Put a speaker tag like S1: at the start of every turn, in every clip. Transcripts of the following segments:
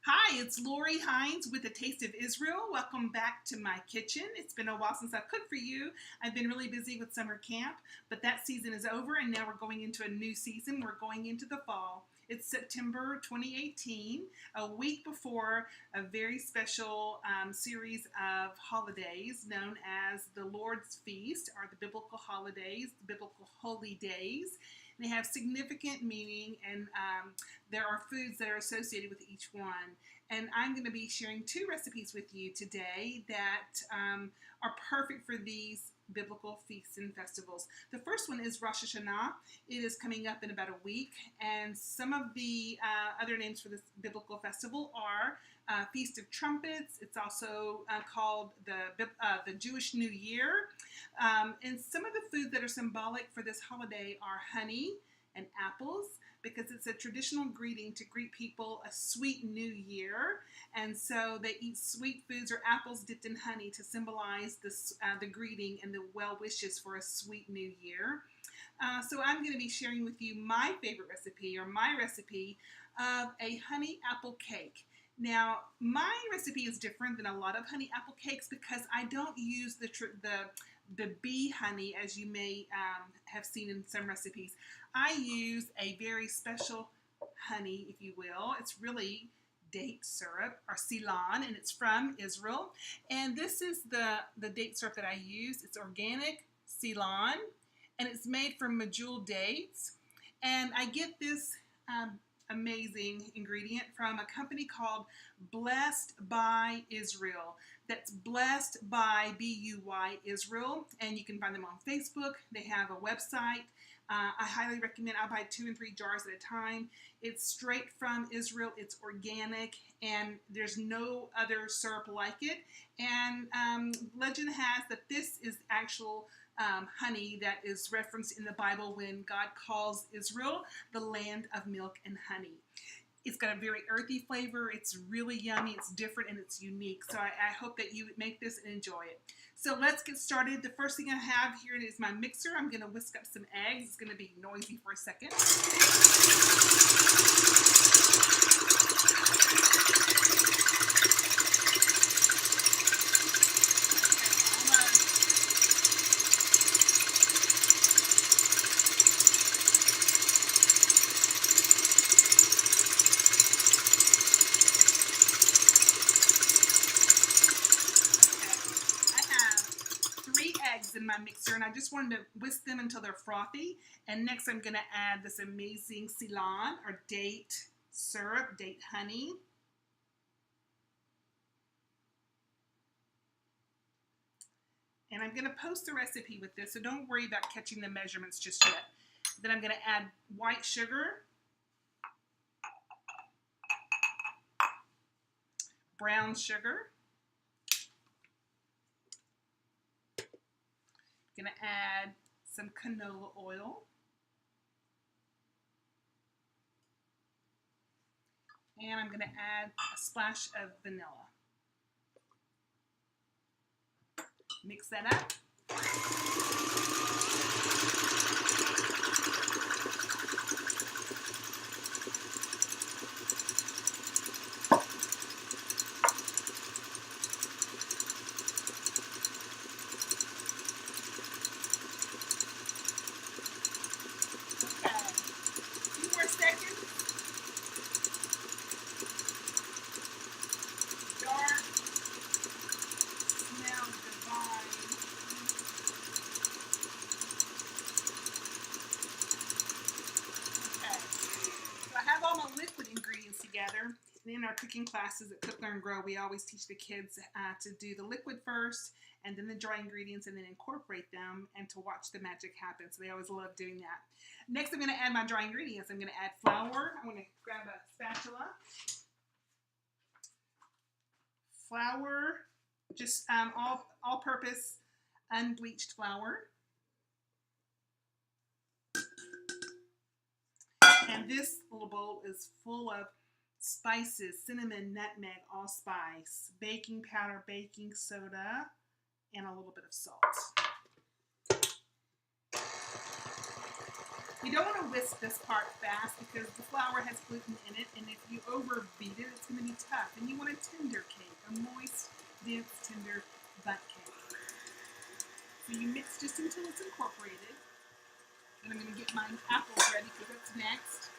S1: Hi, it's Lori Hines with A Taste of Israel. Welcome back to my kitchen. It's been a while since I've cooked for you. I've been really busy with summer camp, but that season is over and now we're going into a new season. We're going into the fall. It's September 2018, a week before a very special series of holidays known as the Lord's Feast, or the biblical holidays, the biblical holy days. They have significant meaning, and there are foods that are associated with each one. And I'm going to be sharing two recipes with you today that are perfect for these biblical feasts and festivals. The first one is Rosh Hashanah. It is coming up in about a week, and some of the other names for this biblical festival are Feast of Trumpets. It's also called the Jewish New Year. And some of the foods that are symbolic for this holiday are honey and apples, because it's a traditional greeting to greet people a sweet new year. And so they eat sweet foods or apples dipped in honey to symbolize the greeting and the well wishes for a sweet new year. So I'm going to be sharing with you my favorite recipe, or my recipe of a honey apple cake. Now, my recipe is different than a lot of honey apple cakes because I don't use the bee honey as you may have seen in some recipes. I use a very special honey, if you will. It's really date syrup, or Ceylon, and it's from Israel. And this is the date syrup that I use. It's organic Ceylon, and it's made from medjool dates. And I get this amazing ingredient from a company called Blessed by Israel. That's Blessed by B-U-Y Israel, and you can find them on Facebook. They have a website. I highly recommend. I buy 2 and 3 jars at a time. It's straight from Israel. It's organic, and there's no other syrup like it. And legend has that this is actual honey that is referenced in the Bible when God calls Israel the land of milk and honey. It's got a very earthy flavor. It's really yummy. It's different and it's unique. So I hope that you make this and enjoy it. So let's get started. The first thing I have here is my mixer. I'm going to whisk up some eggs. It's going to be noisy for a second. In my mixer, and I just wanted to whisk them until they're frothy. And next I'm going to add this amazing Ceylon, or date syrup, date honey. And I'm going to post the recipe with this, so don't worry about catching the measurements just yet. Then I'm going to add white sugar, brown sugar, going to add some canola oil, and I'm going to add a splash of vanilla. Mix that up. Liquid ingredients together. And in our cooking classes at Cook, Learn, Grow, we always teach the kids to do the liquid first, and then the dry ingredients, and then incorporate them, and to watch the magic happen. So they always love doing that. Next, I'm going to add my dry ingredients. I'm going to add flour. I'm going to grab a spatula. Flour, just all-purpose, unbleached flour. And this little bowl is full of spices: cinnamon, nutmeg, allspice, baking powder, baking soda, and a little bit of salt. You don't want to whisk this part fast because the flour has gluten in it, and if you overbeat it, it's going to be tough. And you want a tender cake, a moist, dense, tender bundt cake. So you mix just until it's incorporated. And I'm going to get my apples ready because that's next.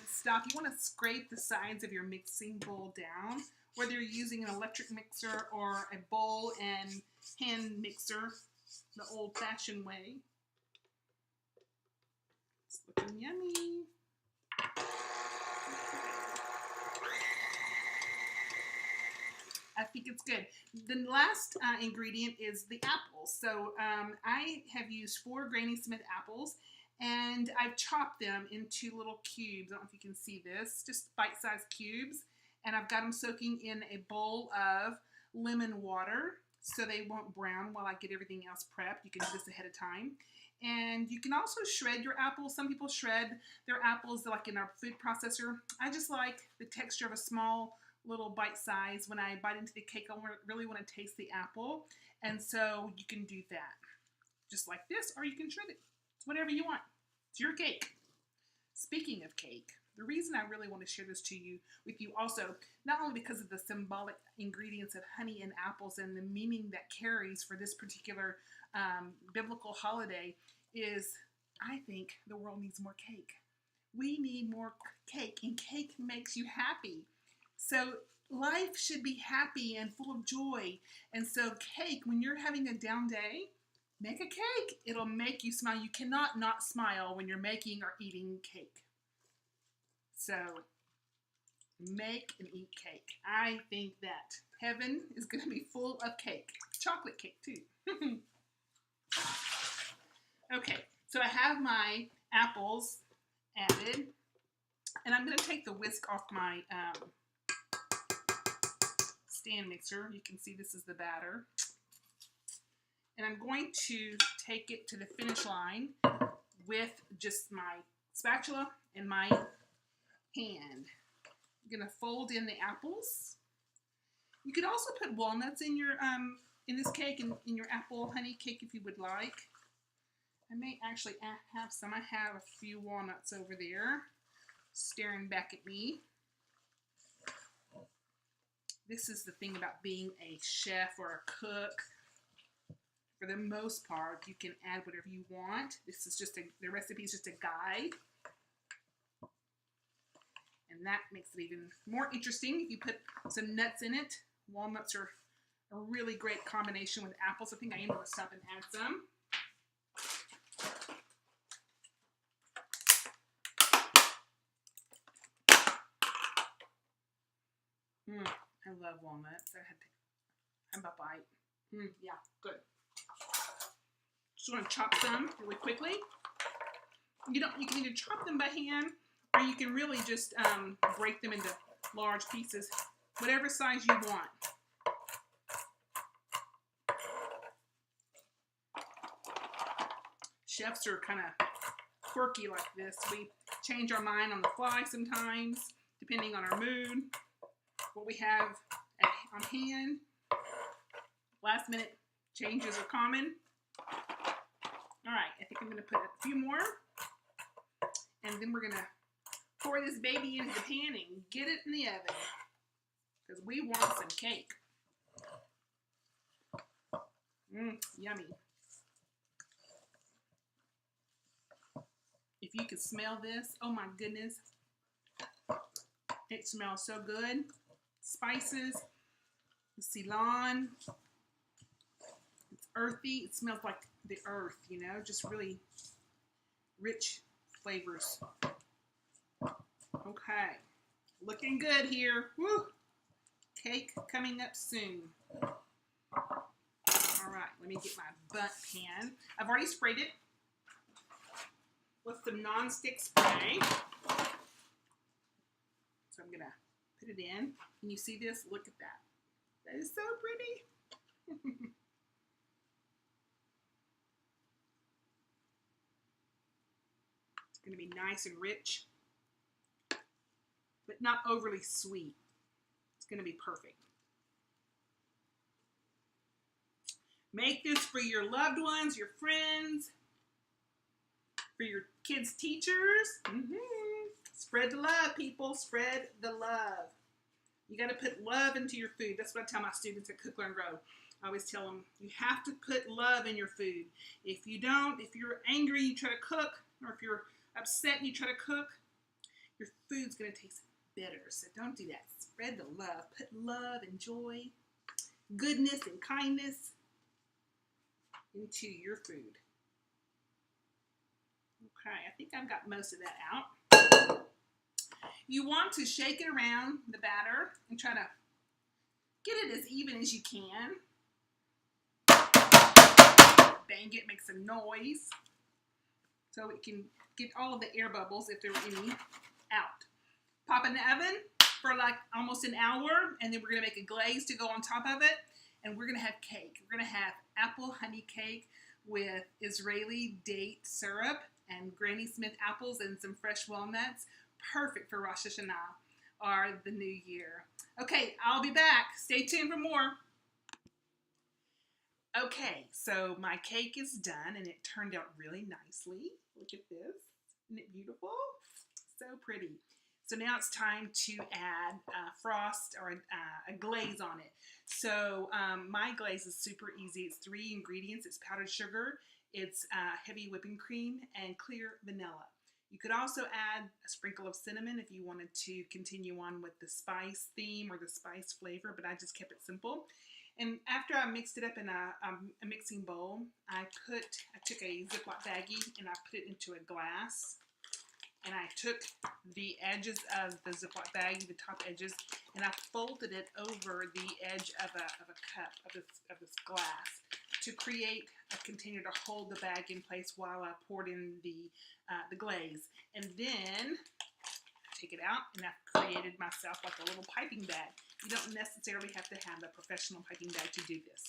S1: Stop. You want to scrape the sides of your mixing bowl down, whether you're using an electric mixer or a bowl and hand mixer the old-fashioned way. It's looking yummy. I think it's good. The last ingredient is the apples. So I have used 4 Granny Smith apples, and I've chopped them into little cubes. I don't know if you can see this, just bite-sized cubes. And I've got them soaking in a bowl of lemon water so they won't brown while I get everything else prepped. You can do this ahead of time. And you can also shred your apples. Some people shred their apples like in our food processor. I just like the texture of a small little bite size. When I bite into the cake, I really want to taste the apple. And so you can do that just like this, or you can shred it. It's whatever you want. It's your cake. Speaking of cake, the reason I really want to share this with you also, not only because of the symbolic ingredients of honey and apples and the meaning that carries for this particular biblical holiday, is I think the world needs more cake. We need more cake, and cake makes you happy. So life should be happy and full of joy. And so cake, when you're having a down day, make a cake. It'll make you smile. You cannot not smile when you're making or eating cake. So make and eat cake. I think that heaven is going to be full of cake. Chocolate cake too. Okay, so I have my apples added, and I'm going to take the whisk off my stand mixer. You can see this is the batter. And I'm going to take it to the finish line with just my spatula and my hand. I'm going to fold in the apples. You could also put walnuts in your in this cake, in your apple honey cake if you would like. I may actually have some. I have a few walnuts over there staring back at me. This is the thing about being a chef or a cook. For the most part, you can add whatever you want. This is just the recipe is just a guide. And that makes it even more interesting if you put some nuts in it. Walnuts are a really great combination with apples. I think I am going to stop and add some. I love walnuts. I'm a bite. Yeah, good. Just want to chop some really quickly. You can either chop them by hand, or you can really just break them into large pieces, whatever size you want. Chefs are kind of quirky like this. We change our mind on the fly sometimes, depending on our mood, what we have on hand. Last minute changes are common. All right, I think I'm going to put a few more, and then we're going to pour this baby into the pan and get it in the oven, because we want some cake. Yummy. If you can smell this, oh my goodness. It smells so good. Spices, Ceylon. It's earthy. It smells like the earth, you know, just really rich flavors. Okay, looking good here. Woo! Cake coming up soon. All right, let me get my bundt pan. I've already sprayed it with some non-stick spray. So I'm gonna put it in. Can you see this? Look at that. That is so pretty. It's gonna be nice and rich, but not overly sweet. It's gonna be perfect. Make this for your loved ones, your friends, for your kids' teachers. Spread the love, people. Spread the love. You got to put love into your food. That's what I tell my students at Cook, Learn, Grow. I always tell them, you have to put love in your food. If you don't, if you're angry, you try to cook, or if you're upset and you try to cook, your food's going to taste bitter. So don't do that. Spread the love. Put love and joy, goodness and kindness into your food. Okay, I think I've got most of that out. You want to shake it around the batter and try to get it as even as you can. Bang it, make some noise so it can get all of the air bubbles, if there were any, out. Pop in the oven for like almost an hour, and then we're going to make a glaze to go on top of it, and we're going to have cake. We're going to have apple honey cake with Israeli date syrup and Granny Smith apples and some fresh walnuts. Perfect for Rosh Hashanah or the new year. Okay, I'll be back. Stay tuned for more. Okay, so my cake is done and it turned out really nicely. Look at this. Isn't it beautiful? So pretty. So now it's time to add frost or a glaze on it. So my glaze is super easy. It's 3 ingredients. It's powdered sugar, it's heavy whipping cream, and clear vanilla. You could also add a sprinkle of cinnamon if you wanted to continue on with the spice theme or the spice flavor, but I just kept it simple. And after I mixed it up in a mixing bowl, I took a Ziploc baggie and I put it into a glass. And I took the edges of the Ziploc baggie, the top edges, and I folded it over the edge of a cup of this glass to create a container to hold the bag in place while I poured in the glaze. And then take it out, and I've created myself like a little piping bag. You don't necessarily have to have a professional piping bag to do this.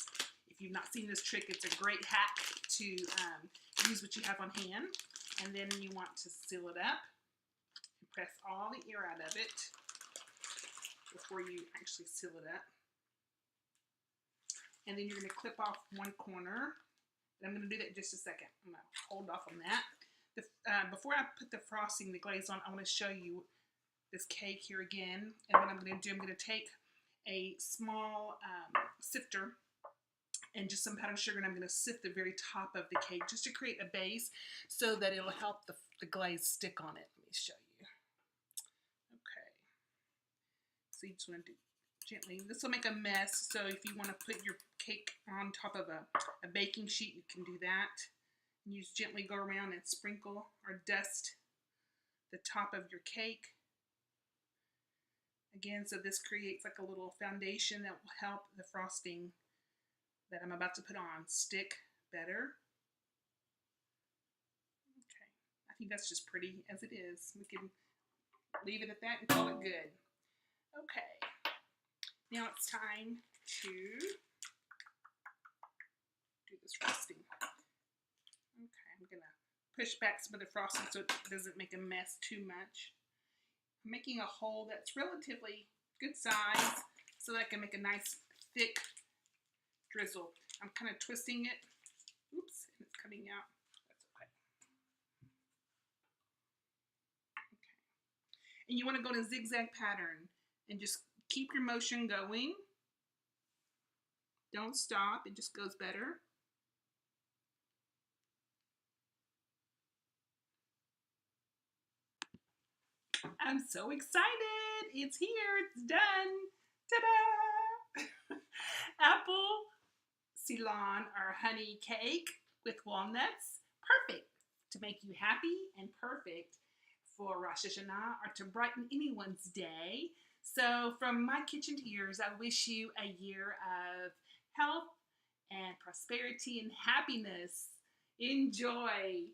S1: If you've not seen this trick, it's a great hack to use what you have on hand. And then you want to seal it up and press all the air out of it before you actually seal it up. And then you're going to clip off one corner. And I'm going to do that in just a second. I'm going to hold off on that. Before I put the frosting, the glaze on, I want to show you this cake here again. And what I'm going to do, I'm going to take a small sifter and just some powdered sugar, and I'm going to sift the very top of the cake just to create a base so that it'll help the glaze stick on it. Let me show you. Okay. So you just want to do gently. This will make a mess, so if you want to put your cake on top of a baking sheet, you can do that. And you just gently go around and sprinkle or dust the top of your cake. Again, so this creates like a little foundation that will help the frosting that I'm about to put on stick better. Okay, I think that's just pretty as it is. We can leave it at that and call it good. Okay, now it's time to do this frosting. Okay, I'm gonna push back some of the frosting so it doesn't make a mess too much. I'm making a hole that's relatively good size so that I can make a nice thick drizzle. I'm kind of twisting it. Oops, and it's coming out. That's okay. Okay. And you want to go in a zigzag pattern and just keep your motion going. Don't stop. It just goes better. I'm so excited. It's here. It's done. Ta-da! Apple Ceylon or honey cake with walnuts. Perfect to make you happy and perfect for Rosh Hashanah or to brighten anyone's day. So from my kitchen to yours, I wish you a year of health and prosperity and happiness. Enjoy.